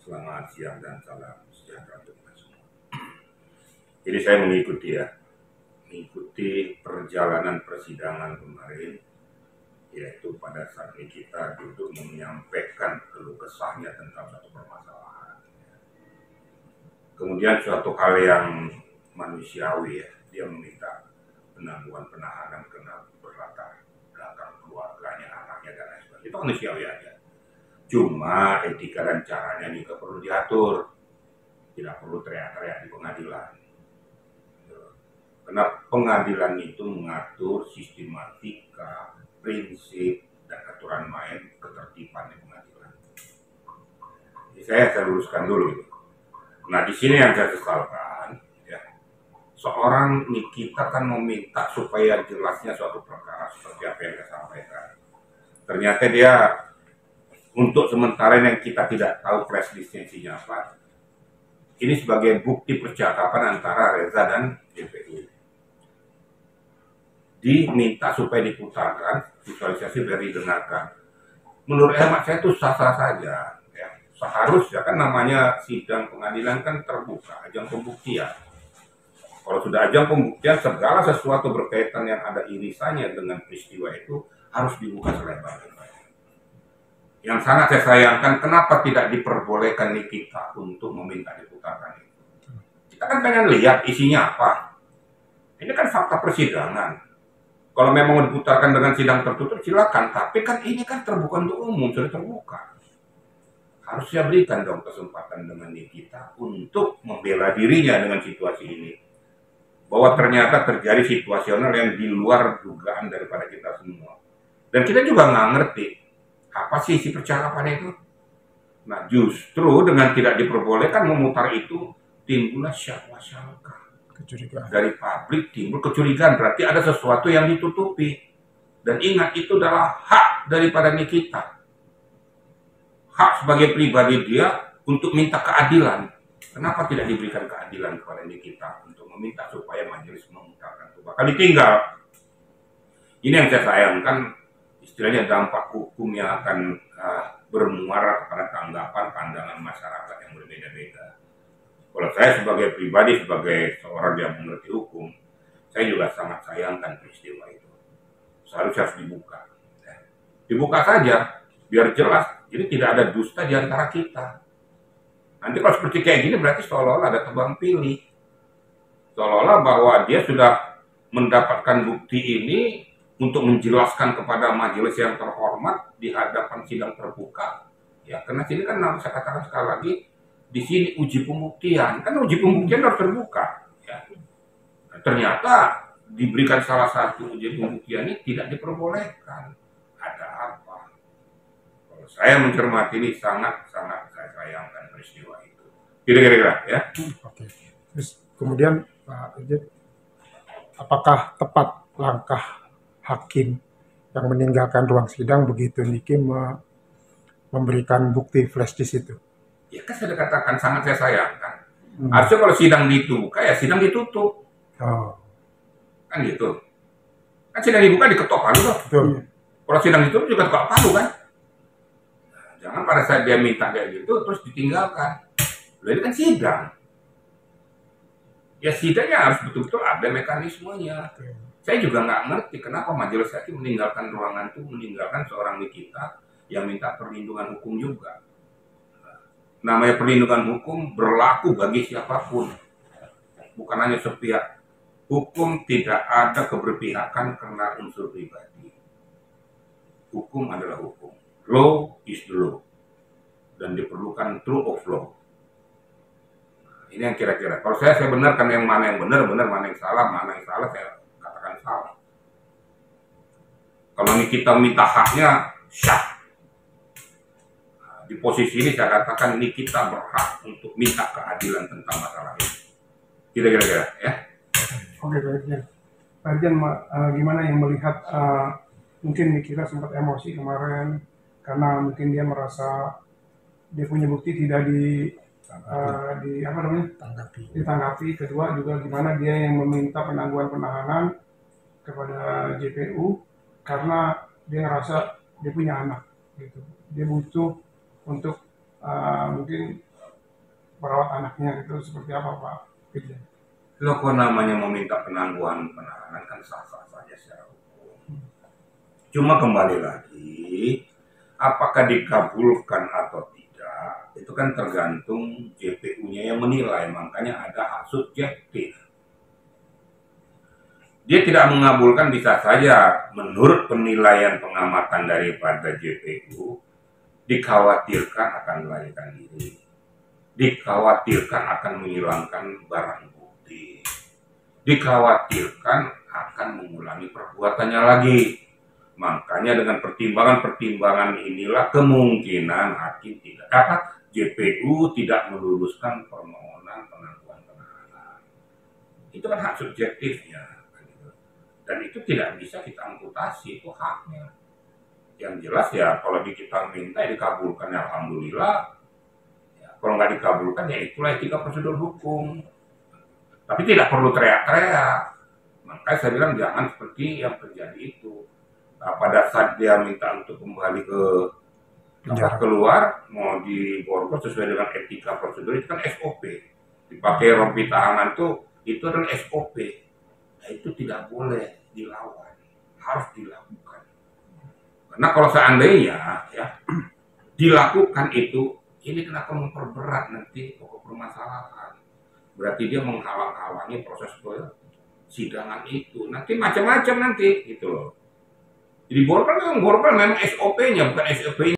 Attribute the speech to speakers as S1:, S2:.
S1: Selamat siang dan salam sejahtera untuk kita semua. Jadi saya mengikuti perjalanan persidangan kemarin, yaitu pada saat ini kita duduk menyampaikan keluh kesahnya tentang satu permasalahan. Kemudian suatu hal yang manusiawi, dia meminta penangguhan penahanan karena berlatar belakang keluarganya, anaknya dan lain sebagainya. Itu manusiawi aja. Cuma etika dan caranya juga perlu diatur, tidak perlu teriak-teriak di pengadilan. Karena pengadilan itu mengatur sistematika, prinsip, dan aturan main ketertiban di pengadilan. Jadi saya luruskan dulu itu. Nah, di sini yang saya sesalkan, ya, seorang Nikita kan meminta supaya jelasnya suatu perkara seperti apa yang saya sampaikan. Ternyata dia untuk sementara yang kita tidak tahu flash lisensinya apa, ini sebagai bukti percakapan antara Reza dan JPU. Diminta supaya diputarkan, visualisasi biar didengarkan. Menurut hemat saya itu sah-sah saja. Ya. Seharusnya kan namanya sidang pengadilan kan terbuka, ajang pembuktian. Kalau sudah ajang pembuktian, segala sesuatu berkaitan yang ada irisannya dengan peristiwa itu harus dibuka selebar-lebarnya. Yang sangat saya sayangkan, kenapa tidak diperbolehkan Nikita untuk meminta diputarkan itu. Kita kan pengen lihat isinya apa. Ini kan fakta persidangan. Kalau memang mau diputarkan dengan sidang tertutup, silakan. Tapi kan ini kan terbuka untuk umum, sudah terbuka. Harusnya berikan dong kesempatan dengan Nikita untuk membela dirinya dengan situasi ini. Bahwa ternyata terjadi situasional yang di luar dugaan daripada kita semua. Dan kita juga nggak ngerti apa sih isi percakapan itu. Nah, justru dengan tidak diperbolehkan memutar itu, timbullah syakwa-syaka.
S2: Kecurigaan.
S1: Dari publik timbul kecurigaan, berarti ada sesuatu yang ditutupi. Dan ingat, itu adalah hak daripada Nikita. Hak sebagai pribadi dia untuk minta keadilan. Kenapa tidak diberikan keadilan kepada Nikita untuk meminta supaya majelis memutarkan itu? Bakal ditinggal. Ini yang saya sayangkan, istilahnya dampak hukum yang akan bermuara kepada tanggapan pandangan masyarakat yang berbeda-beda. Kalau saya sebagai pribadi, sebagai seorang yang mengerti hukum, saya juga sangat sayangkan peristiwa itu. Seharusnya harus dibuka. Dibuka saja, biar jelas. Jadi tidak ada dusta di antara kita. Nanti kalau seperti kayak gini berarti seolah-olah ada tebang pilih. Seolah-olah bahwa dia sudah mendapatkan bukti ini untuk menjelaskan kepada majelis yang terhormat di hadapan sidang terbuka. Ya, karena sini kan saya katakan sekali lagi, di sini uji pembuktian, kan uji pembuktian harus terbuka. Ya. Nah, ternyata diberikan salah satu uji pembuktian ini tidak diperbolehkan. Ada apa? Kalau saya mencermati ini sangat-sangat saya sayangkan peristiwa itu. Kira-kira ya.
S2: Oke. Terus kemudian Pak Ejit, apakah tepat langkah hakim yang meninggalkan ruang sidang begitu Niki memberikan bukti flash disk itu?
S1: Ya kan saya katakan sangat saya sayangkan. Harusnya kalau sidang dibuka ya sidang ditutup.
S2: Oh.
S1: Kan gitu. Kan sidang dibuka diketok palu loh.
S2: Betul.
S1: Kalau sidang ditutup juga ketok palu kan. Nah, jangan pada saat dia minta kayak gitu terus ditinggalkan. Loh, ini kan sidang. Ya sidangnya harus betul-betul ada mekanismenya. Saya juga nggak ngerti kenapa majelis hakim meninggalkan ruangan itu, meninggalkan seorang Nikita yang minta perlindungan hukum juga. Namanya perlindungan hukum berlaku bagi siapapun, bukan hanya sepihak. Hukum tidak ada keberpihakan karena unsur pribadi. Hukum adalah hukum. Law is the law. Dan diperlukan true of law. Ini yang kira-kira. Kalau saya benarkan yang mana yang benar, mana yang salah saya katakan salah. Kalau ini kita minta haknya, syah. Di posisi ini saya katakan ini kita berhak untuk minta keadilan tentang masalah ini. Kira-kira ya.
S3: Oke, baiknya. Pak Irjen, gimana yang melihat mungkin Nikita sempat emosi kemarin karena mungkin dia merasa dia punya bukti tidak ditanggapi. Kedua juga gimana dia yang meminta penangguhan penahanan kepada JPU karena dia ngerasa dia punya anak gitu. Dia butuh untuk mungkin merawat anaknya itu seperti apa Pak Irjen?
S1: Kalau kok namanya meminta penangguhan penahanan kan sah-sah saja secara hukum. Cuma kembali lagi, apakah dikabulkan atau tidak, itu kan tergantung JPU-nya yang menilai, makanya ada hak subjektif. Dia tidak mengabulkan bisa saja menurut penilaian pengamatan daripada JPU, dikhawatirkan akan melarikan diri, dikhawatirkan akan menghilangkan barang bukti, dikhawatirkan akan mengulangi perbuatannya lagi. Makanya dengan pertimbangan-pertimbangan inilah kemungkinan hakim tidak dapat, JPU tidak meluluskan permohonan penangguhan penahanan. Itu kan hak subjektifnya. Dan itu tidak bisa kita amputasi, itu haknya. Yang jelas ya kalau kita minta ya dikabulkan ya alhamdulillah. Ya, kalau nggak dikabulkan ya itulah etika prosedur hukum. Tapi tidak perlu teriak-teriak. Makanya saya bilang jangan seperti yang terjadi itu. Nah, pada saat dia minta untuk kembali ke keluar, mau diborgol sesuai dengan etika prosedur, itu kan SOP. Dipakai rompi tahanan itu adalah SOP. Nah, itu tidak boleh dilawan, harus dilakukan. Karena kalau seandainya ya dilakukan itu, ini kenapa memperberat nanti pokok permasalahan. Berarti dia menghalang-halangi proses persidangan itu. Nanti macam-macam nanti gitu loh. Jadi borgol memang SOP-nya bukan SOP